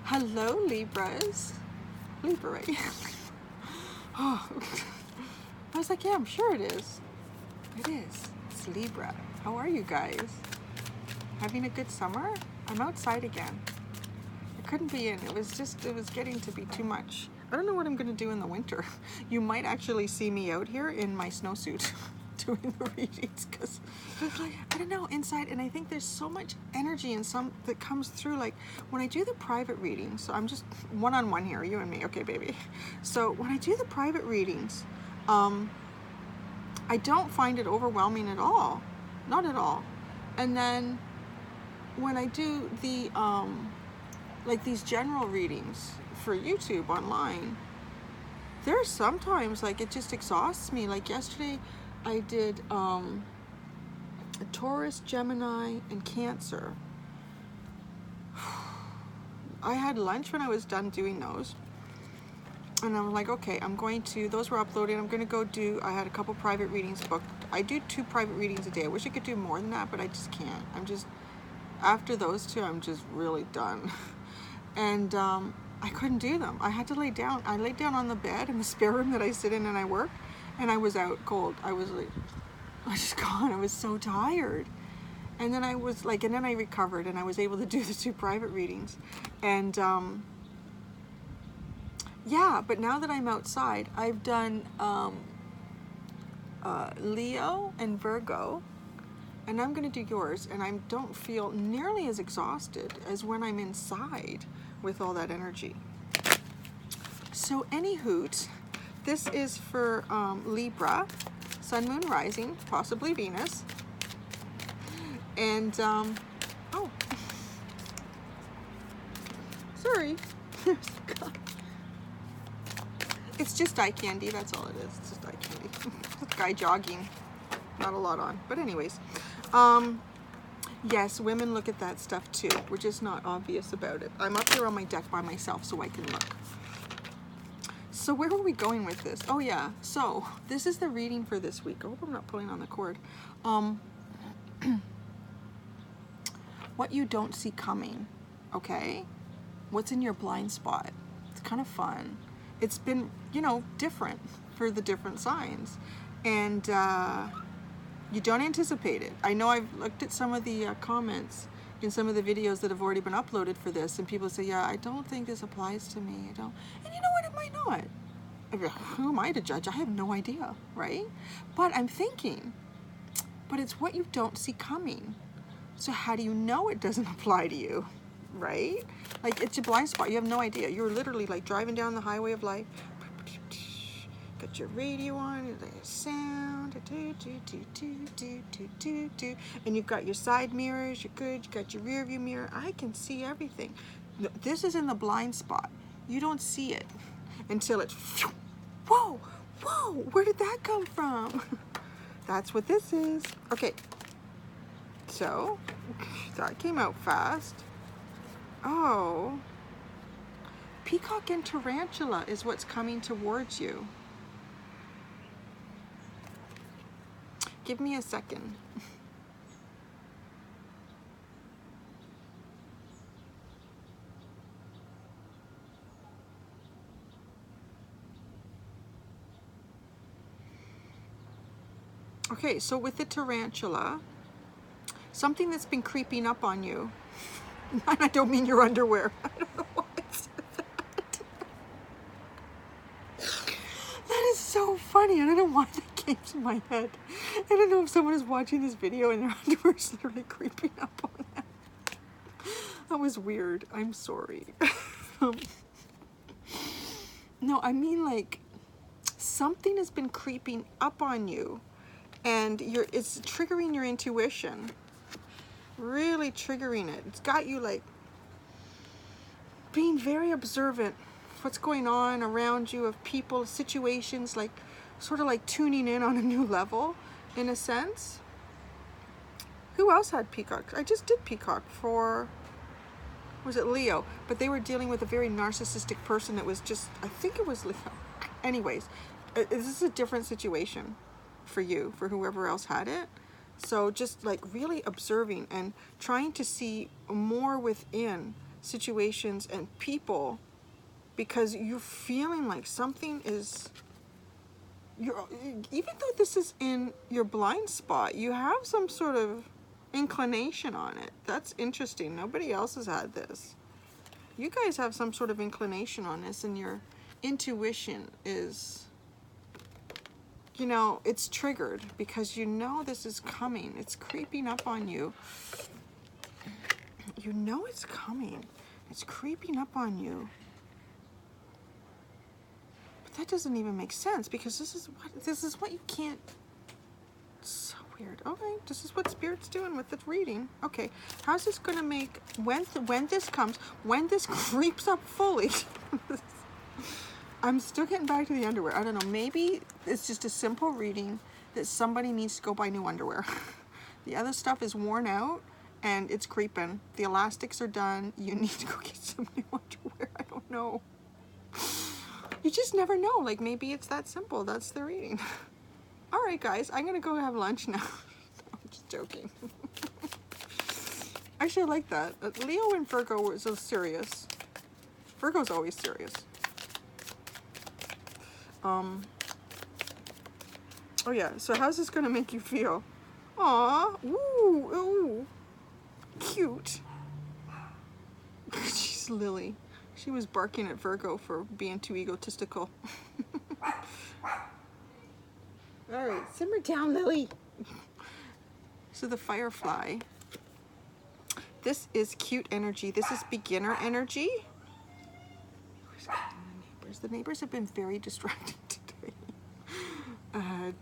Hello, Libras. Libra, right? Oh, I was like, yeah, I'm sure it is. It is. It's Libra. How are you guys? Having a good summer? I'm outside again. I couldn't be in. It was getting to be too much. I don't know what I'm going to do in the winter. You might actually see me out here in my snowsuit doing the readings because I don't know, inside, and I think there's so much energy and some that comes through, like when I do the private readings. So I'm just one-on-one here, you and me, okay, baby. So when I do the private readings, I don't find it overwhelming at all, not at all. And then when I do the like these general readings for YouTube online, there's sometimes like it just exhausts me. Like yesterday I did a Taurus, Gemini, and Cancer. I had lunch when I was done doing those, and I'm like, okay, those were uploaded, I'm gonna go do, I had a couple private readings booked. I do 2 private readings a day. I wish I could do more than that, but I just can't. After those 2, I'm just really done. And I couldn't do them. I had to lay down. I laid down on the bed in the spare room that I sit in and I work, and I was out cold. I was like, I just gone. I was so tired. And then I was like, and then I recovered and I was able to do the 2 private readings. And yeah, but now that I'm outside, I've done Leo and Virgo, and I'm going to do yours, and I don't feel nearly as exhausted as when I'm inside with all that energy. So any hoot, this is for Libra, Sun, Moon, Rising, possibly Venus. And, oh, sorry. It's just eye candy, that's all it is. It's just eye candy. Guy jogging, not a lot on. But anyways, yes, women look at that stuff too. We're just not obvious about it. I'm up here on my deck by myself so I can look. So where were we going with this? Oh yeah, so this is the reading for this week. I hope I'm not pulling on the cord. What you don't see coming, okay? What's in your blind spot? It's kind of fun. It's been, different for the different signs. And you don't anticipate it. I know I've looked at some of the comments in some of the videos that have already been uploaded for this, and people say, yeah, I don't think this applies to me. I don't. And you know what? It might not. I mean, who am I to judge? I have no idea, right? But I'm thinking, but it's what you don't see coming. So how do you know it doesn't apply to you, right? Like, it's your blind spot. You have no idea. You're literally like driving down the highway of life. Got your radio on, there's sound, and you've got your side mirrors, you're good, you got your rear view mirror. I can see everything. This is in the blind spot. You don't see it until it's, whoa, where did that come from? That's what this is. Okay, so that came out fast. Oh, peacock and tarantula is what's coming towards you. Give me a second. Okay, so with the tarantula, something that's been creeping up on you. And I don't mean your underwear. I don't know why I said that. That is so funny. I don't know why that came to my head. I don't know if someone is watching this video and their underwear is literally creeping up on them. That was weird. I'm sorry. No, I mean like something has been creeping up on you, and it's triggering your intuition. Really triggering it. It's got you like being very observant of what's going on around you, of people, situations, like sort of like tuning in on a new level in a sense. Who else had peacock? I just did peacock for, was it Leo? But they were dealing with a very narcissistic person that was just, I think it was Leo. Anyways, this is a different situation for you, for whoever else had it. So just like really observing and trying to see more within situations and people, because you're feeling like something is, even though this is in your blind spot, you have some sort of inclination on it. That's interesting. Nobody else has had this. You guys have some sort of inclination on this, and your intuition is, you know, it's triggered because you know this is coming. It's creeping up on you. You know it's coming. It's creeping up on you. But that doesn't even make sense, because this is what you can't. So weird. Okay, this is what Spirit's doing with the reading. Okay, how's this gonna make, when this comes, when this creeps up fully? I'm still getting back to the underwear. I don't know, maybe it's just a simple reading that somebody needs to go buy new underwear. The other stuff is worn out and it's creeping. The elastics are done. You need to go get some new underwear. I don't know. You just never know. Like, maybe it's that simple. That's the reading. All right, guys, I'm gonna go have lunch now. I'm just joking. Actually, I like that. Leo and Virgo were so serious. Virgo's always serious. Oh yeah, so how's this gonna make you feel? Aw, ooh, ooh, cute. She's Lily. She was barking at Virgo for being too egotistical. All right, simmer down, Lily. So the Firefly. This is cute energy. This is beginner energy. Who's calling the neighbors? The neighbors have been very distracted today. And,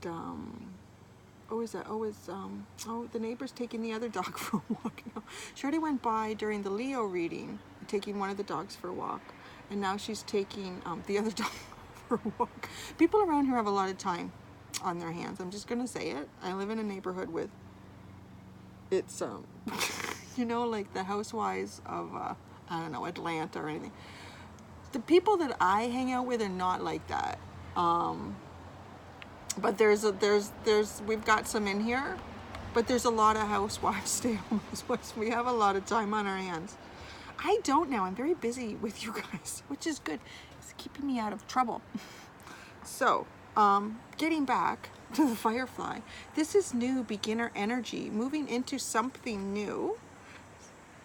the neighbor's taking the other dog for a walk now. She already went by during the Leo reading, taking one of the dogs for a walk. And now she's taking the other dog for a walk. People around here have a lot of time on their hands. I'm just gonna say it. I live in a neighborhood with, it's you know, like the housewives of I don't know, Atlanta or anything. The people that I hang out with are not like that. But we've got some in here, but there's a lot of housewives, stay-at-home housewives. We have a lot of time on our hands. I don't now. I'm very busy with you guys, which is good. It's keeping me out of trouble. So, getting back to the Firefly, this is new beginner energy, moving into something new.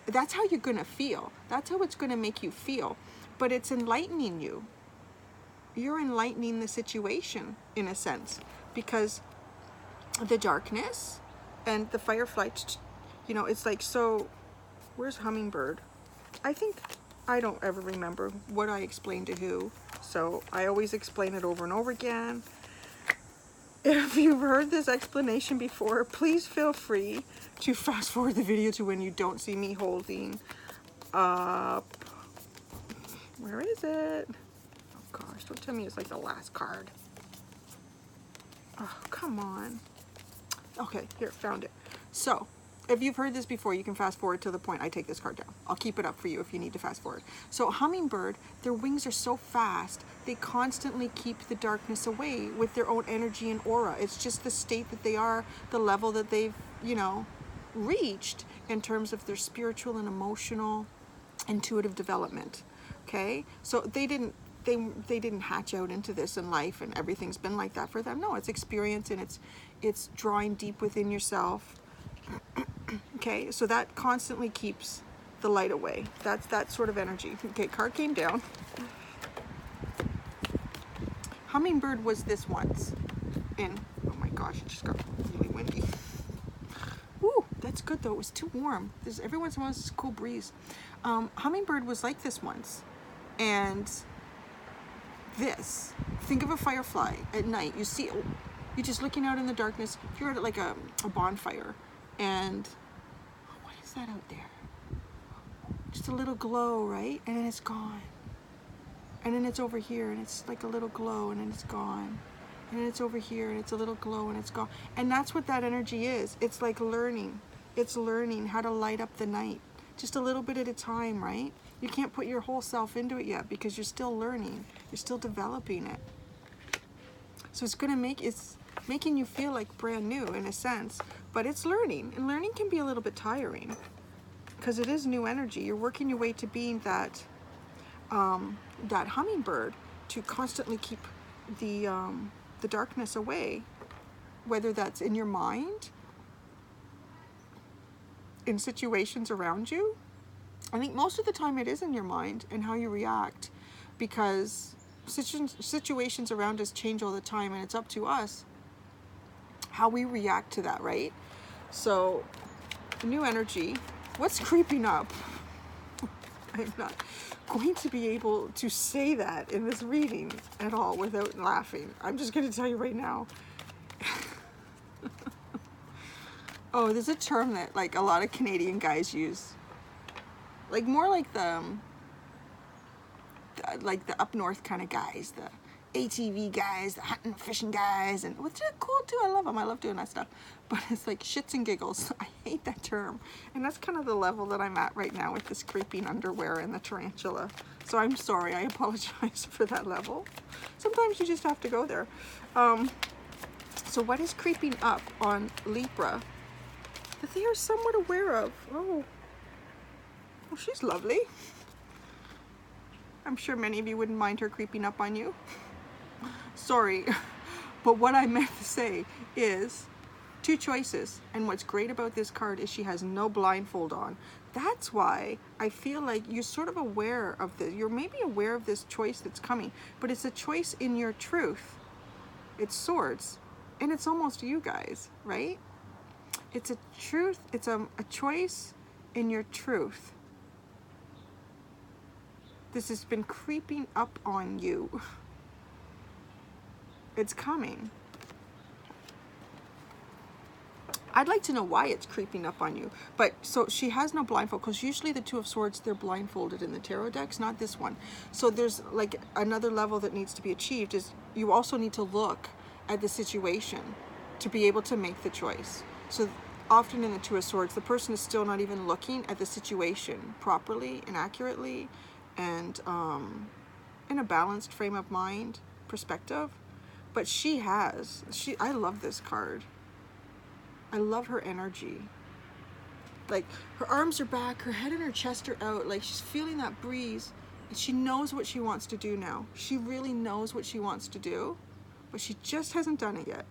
That's how you're going to feel. That's how it's going to make you feel. But it's enlightening you. You're enlightening the situation, in a sense, because the darkness and the Firefly, you know, it's like, so, where's Hummingbird? I don't ever remember what I explained to who, so I always explain it over and over again. If you've heard this explanation before, please feel free to fast forward the video to when you don't see me holding up. Where is it? Oh gosh, don't tell me it's like the last card. Oh, come on. Okay, here, found it. So, if you've heard this before, you can fast forward to the point I take this card down. I'll keep it up for you if you need to fast forward. So Hummingbird, their wings are so fast, they constantly keep the darkness away with their own energy and aura. It's just the state that they are, the level that they've, you know, reached in terms of their spiritual and emotional, intuitive development. Okay? So they didn't hatch out into this in life and everything's been like that for them. No, it's experience, and it's drawing deep within yourself. Okay, so that constantly keeps the light away. That's that sort of energy. Okay, card came down. Hummingbird was this once. And, oh my gosh, it just got really windy. Ooh, that's good though. It was too warm. There's every once in a while this cool breeze. Hummingbird was like this once. And this, think of a firefly at night. You see, you're just looking out in the darkness. If you're at like a bonfire, and what is that out there? Just a little glow, right? And then it's gone. And then it's over here, and it's like a little glow, and then it's gone. And then it's over here, and it's a little glow, and it's gone. And that's what that energy is. It's like learning. It's learning how to light up the night. Just a little bit at a time, right? You can't put your whole self into it yet because you're still learning. You're still developing it. So it's making you feel like brand new in a sense, but it's learning, and learning can be a little bit tiring. because it is new energy. You're working your way to being that that hummingbird, to constantly keep the darkness away, whether that's in your mind, in situations around you. I think most of the time it is in your mind and how you react, because situations around us change all the time, and it's up to us how we react to that, right? So, new energy. What's creeping up? I'm not going to be able to say that in this reading at all without laughing. I'm just going to tell you right now. Oh, there's a term that like a lot of Canadian guys use. Like more like the up north kind of guys, the ATV guys, the hunting fishing guys, and which are cool too. I love them. I love doing that stuff. But it's like shits and giggles. I hate that term. And that's kind of the level that I'm at right now with this creeping underwear and the tarantula. So I'm sorry. I apologize for that level. Sometimes you just have to go there. So what is creeping up on Libra that they are somewhat aware of? Oh, she's lovely. I'm sure many of you wouldn't mind her creeping up on you. Sorry, but what I meant to say is two choices. And what's great about this card is she has no blindfold on. That's why I feel like you're sort of aware of this. You're maybe aware of this choice that's coming, but it's a choice in your truth. It's swords, and it's almost you guys, right? It's a truth. It's a choice in your truth. This has been creeping up on you. It's coming. I'd like to know why it's creeping up on you. But so she has no blindfold, because usually the Two of Swords, they're blindfolded in the tarot decks, not this one. So there's like another level that needs to be achieved, is you also need to look at the situation to be able to make the choice. So often in the Two of Swords, the person is still not even looking at the situation properly and accurately, and in a balanced frame of mind perspective. But she has, I love this card. I love her energy. Like her arms are back, her head and her chest are out, like she's feeling that breeze, and she knows what she wants to do now. She really knows what she wants to do, but she just hasn't done it yet.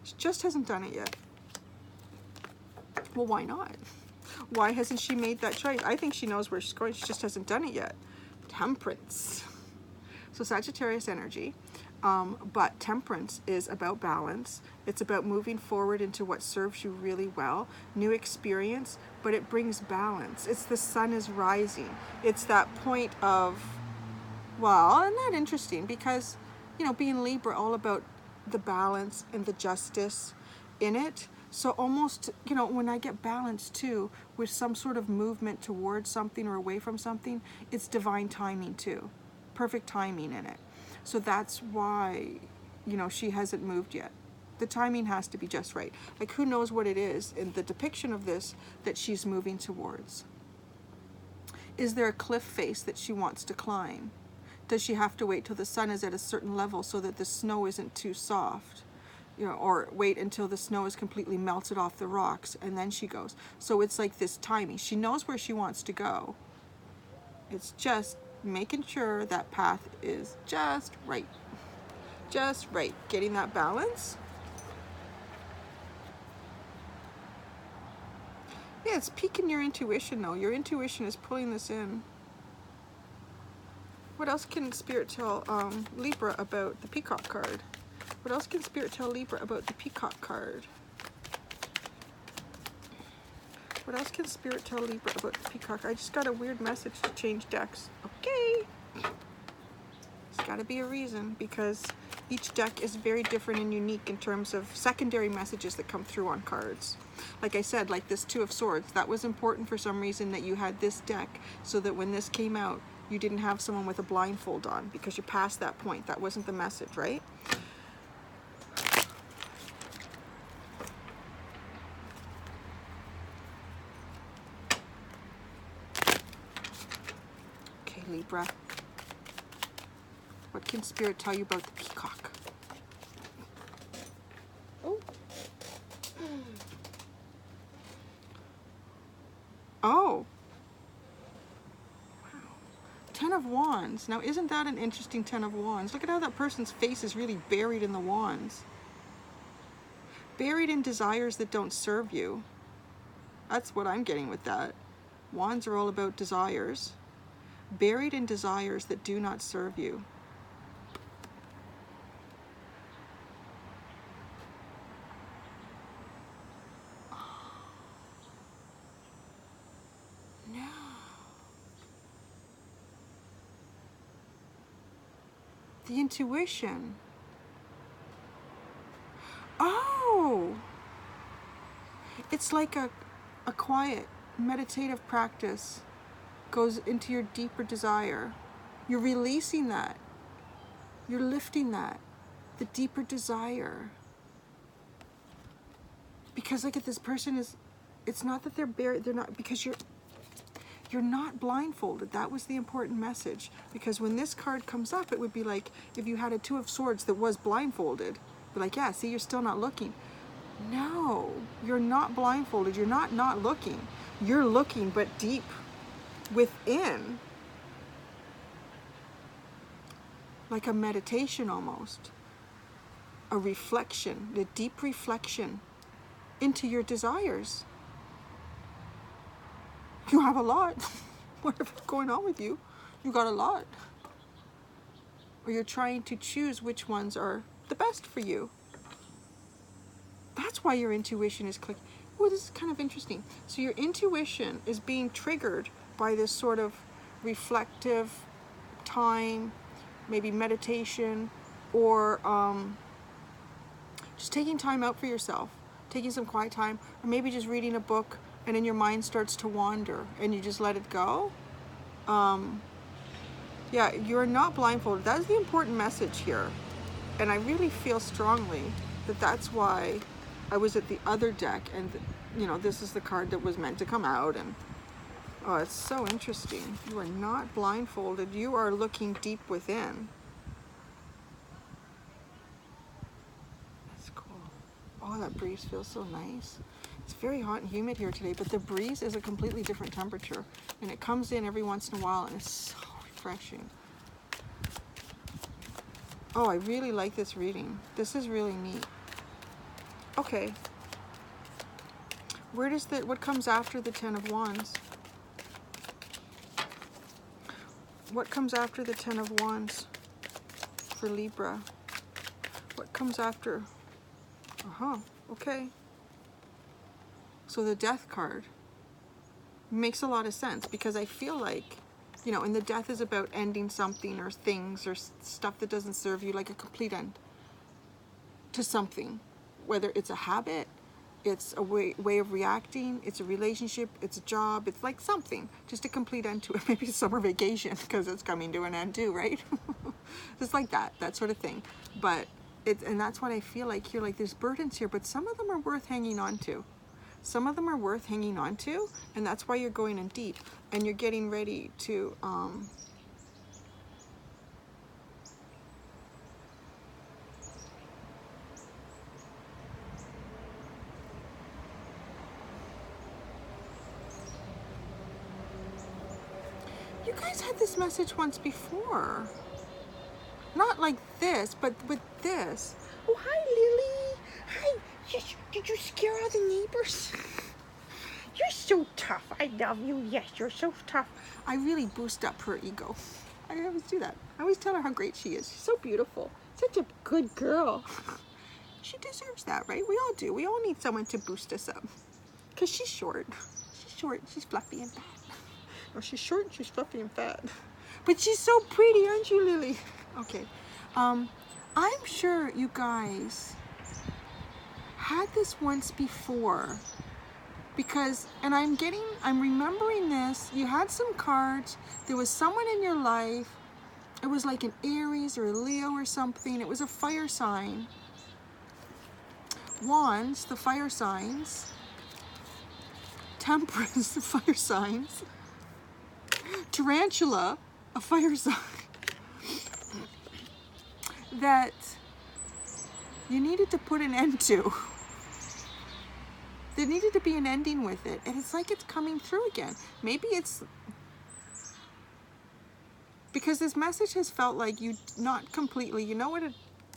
She just hasn't done it yet. Well, why not? Why hasn't she made that choice? I think she knows where she's going. She just hasn't done it yet. Temperance. So Sagittarius energy. But temperance is about balance. It's about moving forward into what serves you really well. New experience, but it brings balance. It's the sun is rising. It's that point of, well, isn't that interesting? Because, you know, being Libra, all about the balance and the justice in it. So almost, you know, when I get balance too, with some sort of movement towards something or away from something, it's divine timing too. Perfect timing in it. So that's why, you know, she hasn't moved yet. The timing has to be just right. Like, who knows what it is in the depiction of this that she's moving towards? Is there a cliff face that she wants to climb? Does she have to wait till the sun is at a certain level so that the snow isn't too soft? You know, or wait until the snow is completely melted off the rocks and then she goes. So it's like this timing. She knows where she wants to go. It's just making sure that path is just right. Just right. Getting that balance. Yeah, it's piquing your intuition though. Your intuition is pulling this in. What else can Spirit tell Libra about the Peacock card? What else can Spirit tell Libra about the Peacock card? What else can Spirit tell Libra about the Peacock? I just got a weird message to change decks. Okay. There's got to be a reason, because each deck is very different and unique in terms of secondary messages that come through on cards. Like I said, like this Two of Swords, that was important for some reason that you had this deck so that when this came out, you didn't have someone with a blindfold on because you're past that point. That wasn't the message, right? Libra. What can Spirit tell you about the Peacock? Oh. Oh. Ten of Wands. Now, isn't that an interesting Ten of Wands? Look at how that person's face is really buried in the wands. Buried in desires that don't serve you. That's what I'm getting with that. Wands are all about desires. Buried in desires that do not serve you. No. The intuition. Oh! It's like a quiet, meditative practice goes into your deeper desire. You're releasing that. You're lifting that. The deeper desire. Because look at this person is, it's not that they're buried, they're not, because you're not blindfolded. That was the important message. Because when this card comes up, it would be like if you had a Two of Swords that was blindfolded. Be like, yeah, see, you're still not looking. No, you're not blindfolded. You're not looking. You're looking, but deep within. Like a meditation almost. A reflection, a deep reflection into your desires. You have a lot. Whatever's going on with you, you got a lot. Or you're trying to choose which ones are the best for you. That's why your intuition is clicking. Oh, this is kind of interesting. So your intuition is being triggered by this sort of reflective time, maybe meditation, or just taking time out for yourself, taking some quiet time, or maybe just reading a book and then your mind starts to wander and you just let it go. Yeah, you're not blindfolded. That is the important message here. And I really feel strongly that that's why I was at the other deck, and you know, this is the card that was meant to come out, and oh, it's so interesting. You are not blindfolded. You are looking deep within. That's cool. Oh, that breeze feels so nice. It's very hot and humid here today, but the breeze is a completely different temperature, and it comes in every once in a while, and it's so refreshing. Oh, I really like this reading. This is really neat. Okay. What comes after the Ten of Wands? What comes after the Ten of Wands for Libra? What comes after? Okay. So the Death card makes a lot of sense, because I feel like, you know, and the Death is about ending something or things or stuff that doesn't serve you, like a complete end to something. Whether it's a habit, it's a way of reacting, it's a relationship, it's a job, it's like something, just a complete end to it. Maybe summer vacation, because it's coming to an end too, right? Just like that sort of thing. But and that's what I feel like here, like there's burdens here, but some of them are worth hanging on to. Some of them are worth hanging on to, and that's why you're going in deep, and you're getting ready to, you guys had this message once before. Not like this, but with this. Oh, hi, Lily. Hi. Yes, did you scare all the neighbors? You're so tough. I love you. Yes, you're so tough. I really boost up her ego. I always do that. I always tell her how great she is. She's so beautiful. Such a good girl. She deserves that, right? We all do. We all need someone to boost us up. Because she's short. She's short. She's fluffy and fat. Oh, she's short and she's fluffy and fat. But she's so pretty, aren't you, Lily? Okay. I'm sure you guys had this once before, because, and I'm remembering this, you had some cards, there was someone in your life, it was like an Aries or a Leo or something, it was a fire sign. Wands, the fire signs. Temperance, the fire signs. Tarantula, a fire sign. That you needed to put an end to. There needed to be an ending with it, and it's like it's coming through again. Maybe it's, Because this message has felt like you not completely, you know what it,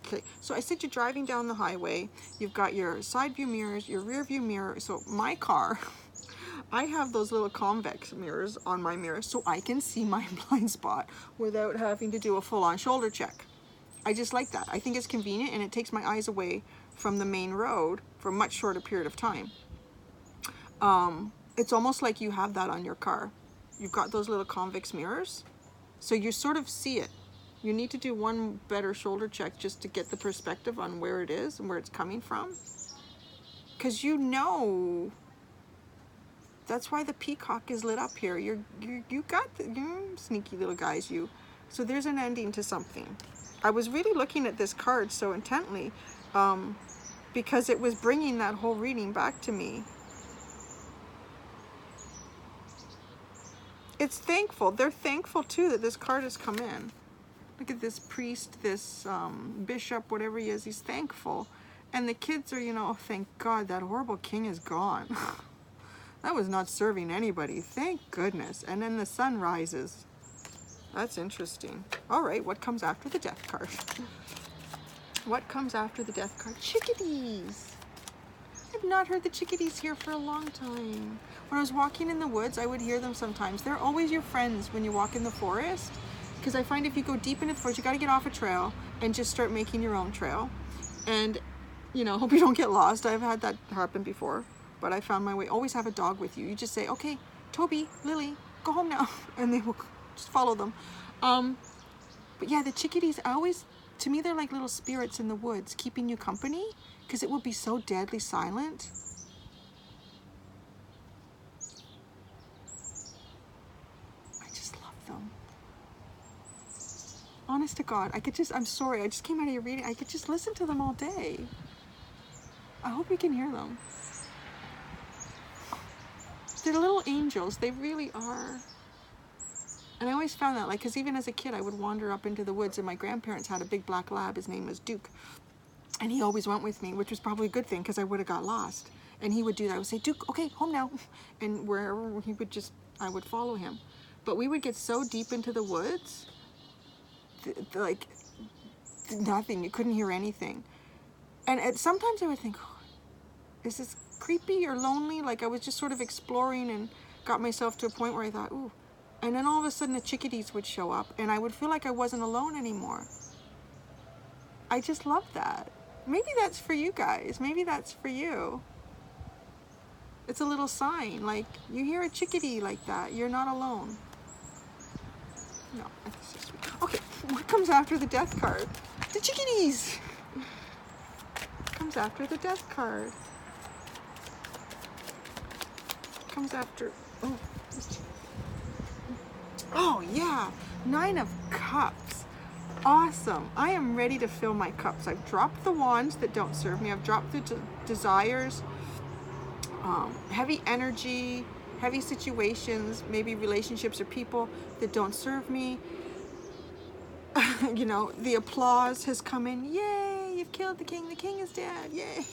okay, so I said you're driving down the highway, you've got your side view mirrors, your rear view mirror. So my car, I have those little convex mirrors on my mirror so I can see my blind spot without having to do a full-on shoulder check. I just like that. I think it's convenient and it takes my eyes away from the main road for a much shorter period of time. It's almost like you have that on your car. You've got those little convex mirrors, so you sort of see it. You need to do one better shoulder check just to get the perspective on where it is and where it's coming from. Because you know, that's why the peacock is lit up here. You got the, you sneaky little guys, you. So there's an ending to something. I was really looking at this card so intently because it was bringing that whole reading back to me. It's thankful. They're thankful too that this card has come in. Look at this priest, this bishop, whatever he is. He's thankful. And the kids are, you know, oh, thank God that horrible king is gone. That was not serving anybody. Thank goodness. And then the sun rises. That's interesting. All right, what comes after the death card? What comes after the death card? Chickadees. I've not heard the chickadees here for a long time. When I was walking in the woods, I would hear them sometimes. They're always your friends when you walk in the forest. Because I find if you go deep into the forest, you got to get off a trail and just start making your own trail. And, you know, hope you don't get lost. I've had that happen before. But I found my way. Always have a dog with you. You just say, okay, Toby, Lily, go home now. And they will just follow them. But yeah, the chickadees, to me, they're like little spirits in the woods keeping you company. Because it will be so deadly silent. I just love them. Honest to God, I'm sorry, I just came out of your reading. I could just listen to them all day. I hope you can hear them. They're little angels, they really are. And I always found that, like, because even as a kid, I would wander up into the woods, and my grandparents had a big black lab. His name was Duke. And he always went with me, which was probably a good thing, because I would have got lost. And he would do that. I would say, Duke, okay, home now. And wherever he would I would follow him. But we would get so deep into the woods, like, nothing. You couldn't hear anything. And sometimes I would think, oh, is this creepy or lonely? Like, I was just sort of exploring and got myself to a point where I thought, ooh. And then all of a sudden the chickadees would show up, and I would feel like I wasn't alone anymore. I just love that. Maybe that's for you guys. Maybe that's for you. It's a little sign. Like, you hear a chickadee like that, you're not alone. No, that's so sweet. Okay, what comes after the death card? The chickadees! What comes after the death card? What comes after... Oh, yeah. 9 of Cups. Awesome. I am ready to fill my cups. I've dropped the wands that don't serve me. I've dropped the desires, heavy energy, heavy situations, maybe relationships or people that don't serve me. You know, the applause has come in. Yay, you've killed the king is dead, yay.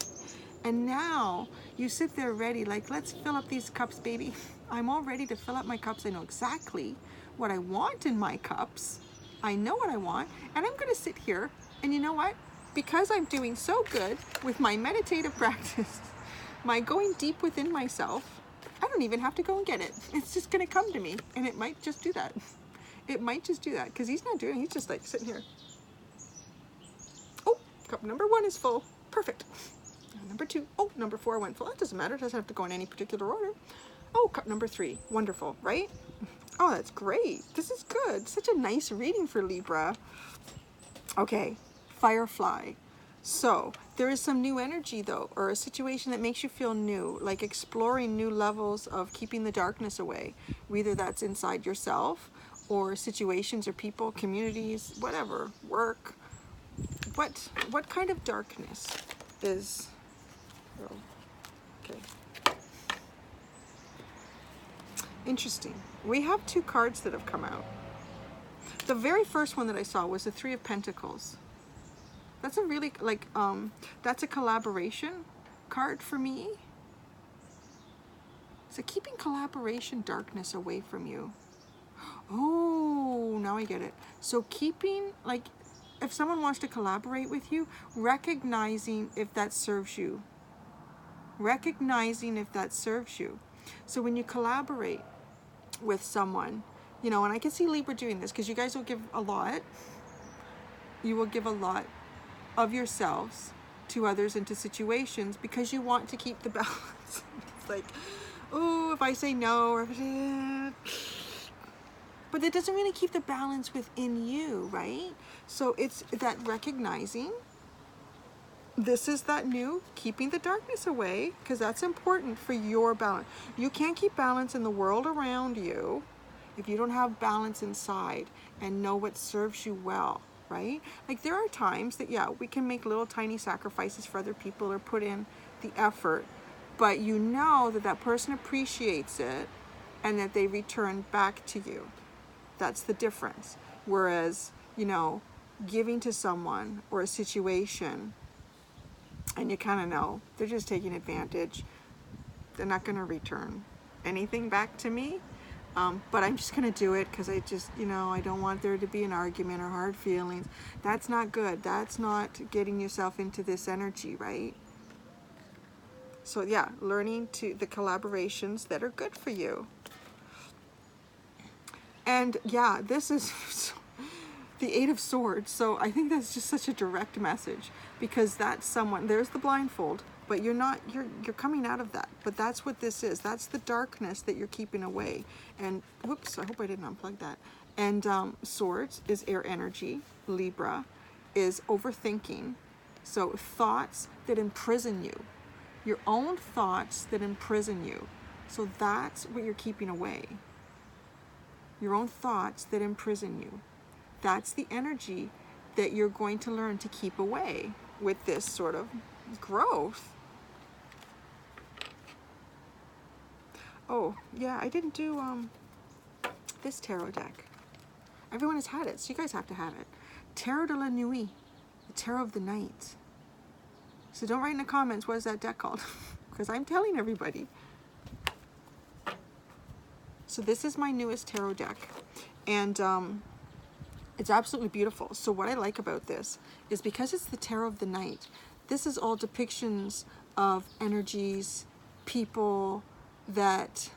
And now you sit there ready, like, let's fill up these cups, baby. I'm all ready to fill up my cups. I know exactly what I want in my cups. I know what I want, and I'm going to sit here, and you know what? Because I'm doing so good with my meditative practice, my going deep within myself, I don't even have to go and get it. It's just going to come to me, and it might just do that. It might just do that, because he's not doing it. He's just like sitting here. Oh, cup number 1 is full. Perfect. Number 2. Oh, number 4 went full. That doesn't matter. It doesn't have to go in any particular order. Oh, cup number 3. Wonderful, right? Oh, that's great. This is good. Such a nice reading for Libra. Okay, Firefly. So, there is some new energy, though, or a situation that makes you feel new, like exploring new levels of keeping the darkness away. Whether that's inside yourself, or situations or people, communities, whatever, work. What kind of darkness is... Oh, okay. Interesting. We have 2 cards that have come out. The very first one that I saw was the 3 of Pentacles. That's a really, like, that's a collaboration card for me. So keeping collaboration darkness away from you. Oh, now I get it. So keeping, like, if someone wants to collaborate with you, recognizing if that serves you. Recognizing if that serves you. So when you collaborate with someone, you know, and I can see Libra doing this because you guys will give a lot. You will give a lot of yourselves to others into situations because you want to keep the balance. It's like, oh, if I say no, or but it doesn't really keep the balance within you, right? So it's that recognizing this is that new keeping the darkness away, because that's important for your balance. You can't keep balance in the world around you if you don't have balance inside and know what serves you well, right? Like there are times that, yeah, we can make little tiny sacrifices for other people or put in the effort, but you know that that person appreciates it and that they return back to you. That's the difference. Whereas, you know, giving to someone or a situation, and you kind of know they're just taking advantage, they're not going to return anything back to me. But I'm just going to do it because I just, you know, I don't want there to be an argument or hard feelings. That's not good. That's not getting yourself into this energy, right? So yeah, learning to the collaborations that are good for you. And yeah, this is the Eight of Swords. So I think that's just such a direct message, because that's someone, there's the blindfold, but you're coming out of that. But that's what this is. That's the darkness that you're keeping away. And whoops, I hope I didn't unplug that. And Swords is air energy. Libra is overthinking. So thoughts that imprison you. Your own thoughts that imprison you. So that's what you're keeping away. Your own thoughts that imprison you. That's the energy that you're going to learn to keep away with this sort of growth. Oh, yeah, I didn't do this tarot deck. Everyone has had it, so you guys have to have it. Tarot de la Nuit, the Tarot of the Night. So don't write in the comments, what is that deck called? Because I'm telling everybody. So this is my newest tarot deck, and it's absolutely beautiful. So what I like about this is because it's the Tarot of the Night, this is all depictions of energies, people that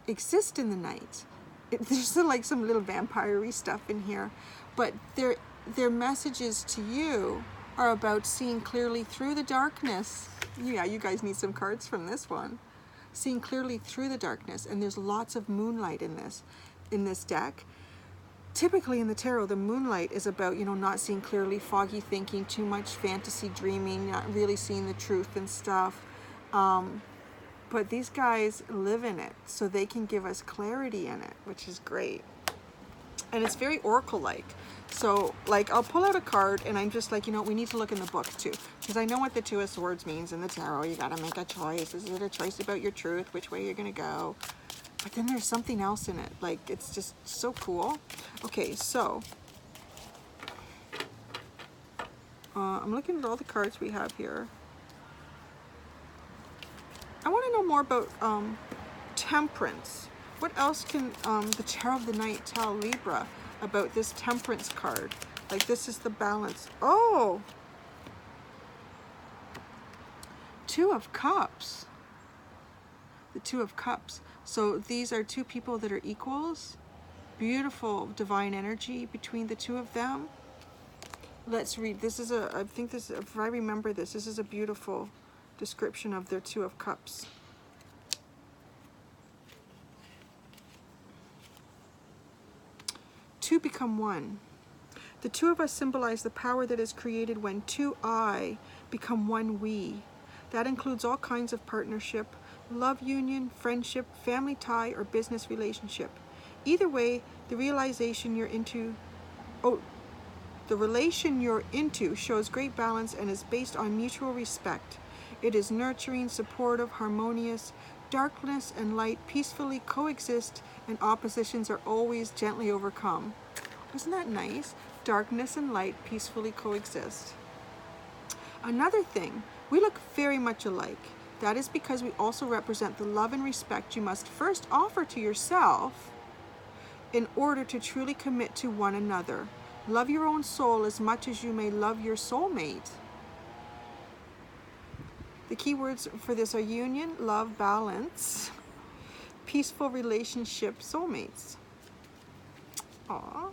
exist in the night. There's like some little vampire-y stuff in here, but their messages to you are about seeing clearly through the darkness. Yeah, you guys need some cards from this one. Seeing clearly through the darkness, and there's lots of moonlight in this deck. Typically in the tarot, the moonlight is about, you know, not seeing clearly, foggy thinking, too much fantasy dreaming, not really seeing the truth and stuff. But these guys live in it, so they can give us clarity in it, which is great. And it's very oracle-like. So, like, I'll pull out a card, and I'm just like, you know, we need to look in the book, too. Because I know what the Two of Swords means in the tarot. You got to make a choice. Is it a choice about your truth, which way you're going to go? But then there's something else in it. Like, it's just so cool. Okay, so I'm looking at all the cards we have here. I want to know more about temperance. What else can the Tarot of the Night tell Libra about this temperance card? Like, this is the balance. Oh! Two of Cups. The Two of Cups. So these are two people that are equals. Beautiful divine energy between the two of them. Let's read. This is I think this, if I remember this is a beautiful description of their Two of Cups. Two become one. The two of us symbolize the power that is created when two I become one we. That includes all kinds of partnership, love union, friendship, family tie, or business relationship. Either way, the relation you're into shows great balance and is based on mutual respect. It is nurturing, supportive, harmonious. Darkness and light peacefully coexist, and oppositions are always gently overcome. Isn't that nice? Darkness and light peacefully coexist. Another thing, we look very much alike. That is because we also represent the love and respect you must first offer to yourself in order to truly commit to one another. Love your own soul as much as you may love your soulmate. The key words for this are union, love, balance, peaceful relationship, soulmates. Aww.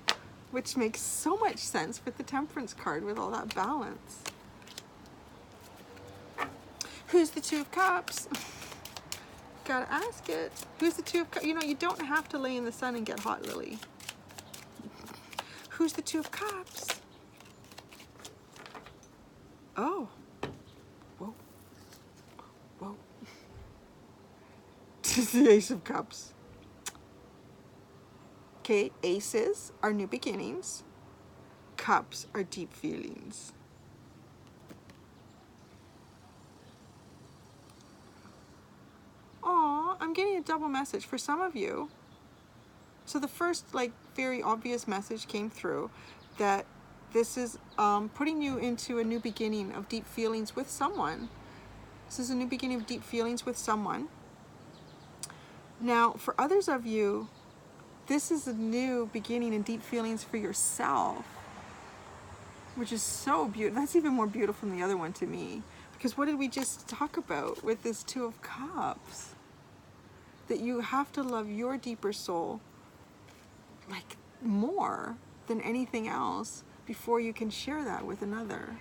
Which makes so much sense with the Temperance card with all that balance. Who's the Two of Cups? Gotta ask it. Who's the Two of Cups? You know, you don't have to lay in the sun and get hot, Lily. Who's the Two of Cups? Oh. Whoa. Whoa. This is the Ace of Cups. Okay, aces are new beginnings. Cups are deep feelings. Aw, I'm getting a double message for some of you. So the first, like, very obvious message came through that this is putting you into a new beginning of deep feelings with someone. This is a new beginning of deep feelings with someone. Now, for others of you, this is a new beginning in deep feelings for yourself, which is so beautiful. That's even more beautiful than the other one to me. Because what did we just talk about with this Two of Cups? That you have to love your deeper soul like more than anything else before you can share that with another.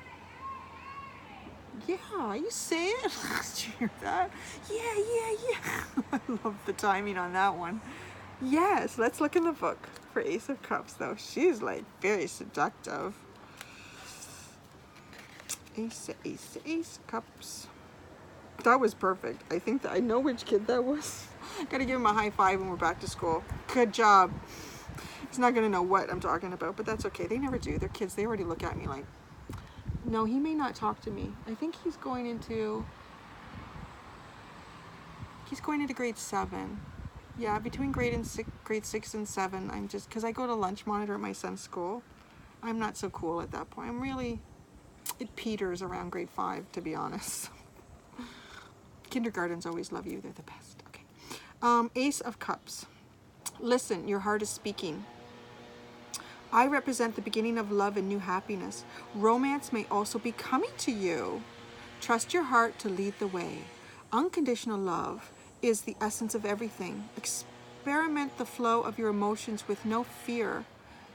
Yeah, you say it. Did you hear that? Yeah. I love the timing on that one. Yes, let's look in the book for Ace of Cups though. She's like very seductive. Ace Cups. That was perfect. I think that I know which kid that was. Gotta give him a high five when we're back to school. Good job. He's not gonna know what I'm talking about, but that's okay. They never do. They're kids. They already look at me like, no, he may not talk to me. I think he's going into grade 7. Yeah, between grade 6 and 7. I'm just, because I go to lunch monitor at my son's school. I'm not so cool at that point. I'm really, it peters around grade 5, to be honest. Kindergartens always love you. They're the best. Okay. Ace of Cups. Listen, your heart is speaking. I represent the beginning of love and new happiness. Romance may also be coming to you. Trust your heart to lead the way. Unconditional love is the essence of everything. Experiment the flow of your emotions with no fear.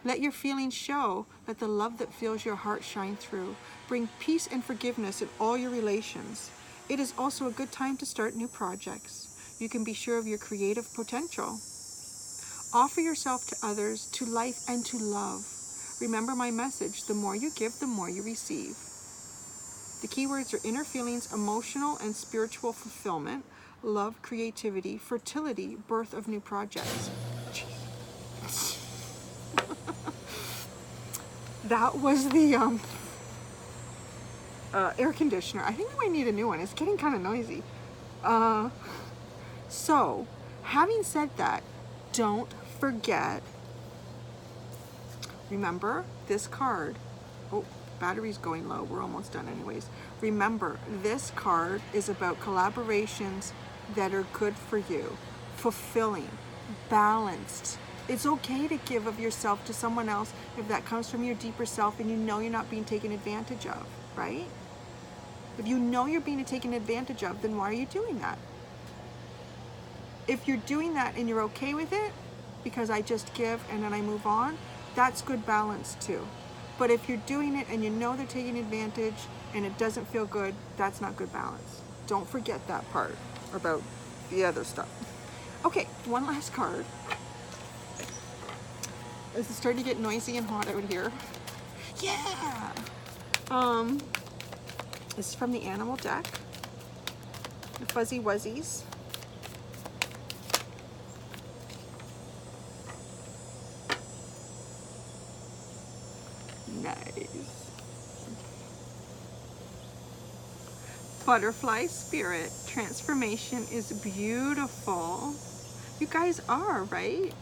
Let your feelings show. Let the love that fills your heart shine through. Bring peace and forgiveness in all your relations. It is also a good time to start new projects. You can be sure of your creative potential. Offer yourself to others, to life, and to love. Remember my message, the more you give, the more you receive. The keywords are inner feelings, emotional and spiritual fulfillment, love, creativity, fertility, birth of new projects. That was the air conditioner. I think we might need a new one. It's getting kind of noisy. So, having said that, don't forget, remember this card. Oh, battery's going low. We're almost done anyways. Remember, this card is about collaborations that are good for you, fulfilling, balanced. It's okay to give of yourself to someone else if that comes from your deeper self and you know you're not being taken advantage of, right? If you know you're being taken advantage of, then why are you doing that? If you're doing that and you're okay with it, because I just give and then I move on, that's good balance too. But if you're doing it and you know they're taking advantage and it doesn't feel good, that's not good balance. Don't forget that part about the other stuff. Okay, one last card. Is it starting to get noisy and hot out here? Yeah! This is from the animal deck. The Fuzzy Wuzzies. Nice. Butterfly spirit. Transformation is beautiful. You guys are, right?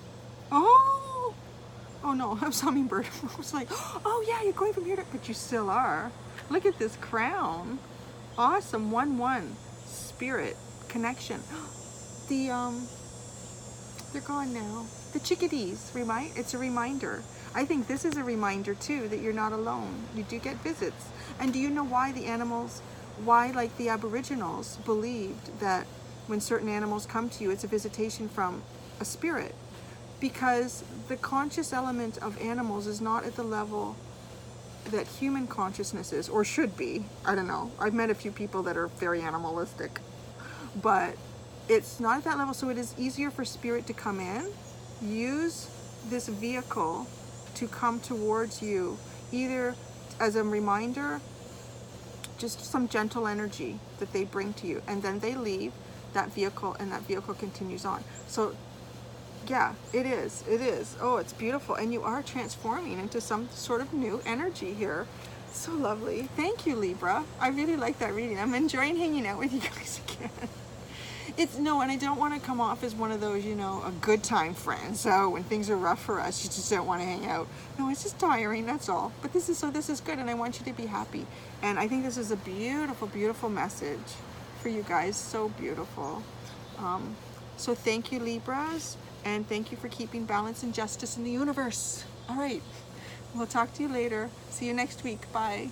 Oh! Oh no, I was hummingbird. I was like, oh yeah, you're going from here to, but you still are. Look at this crown. Awesome. 1-1. Spirit. Connection. The, they're gone now. The chickadees, it's a reminder. I think this is a reminder too that you're not alone. You do get visits. And do you know why the animals, why like the Aboriginals believed that when certain animals come to you, it's a visitation from a spirit? Because the conscious element of animals is not at the level that human consciousness is, or should be. I don't know. I've met a few people that are very animalistic, but it's not at that level. So it is easier for spirit to come in, use this vehicle to come towards you, either as a reminder, just some gentle energy that they bring to you, and then they leave that vehicle, and that vehicle continues on. So yeah, it is. Oh, it's beautiful. And you are transforming into some sort of new energy here. So lovely. Thank you, Libra. I really like that reading. I'm enjoying hanging out with you guys again. And I don't want to come off as one of those, a good time friend. So when things are rough for us, you just don't want to hang out. No, it's just tiring, that's all. But this is good, and I want you to be happy. And I think this is a beautiful, beautiful message for you guys. So beautiful. So thank you, Libras, and thank you for keeping balance and justice in the universe. All right, we'll talk to you later. See you next week. Bye.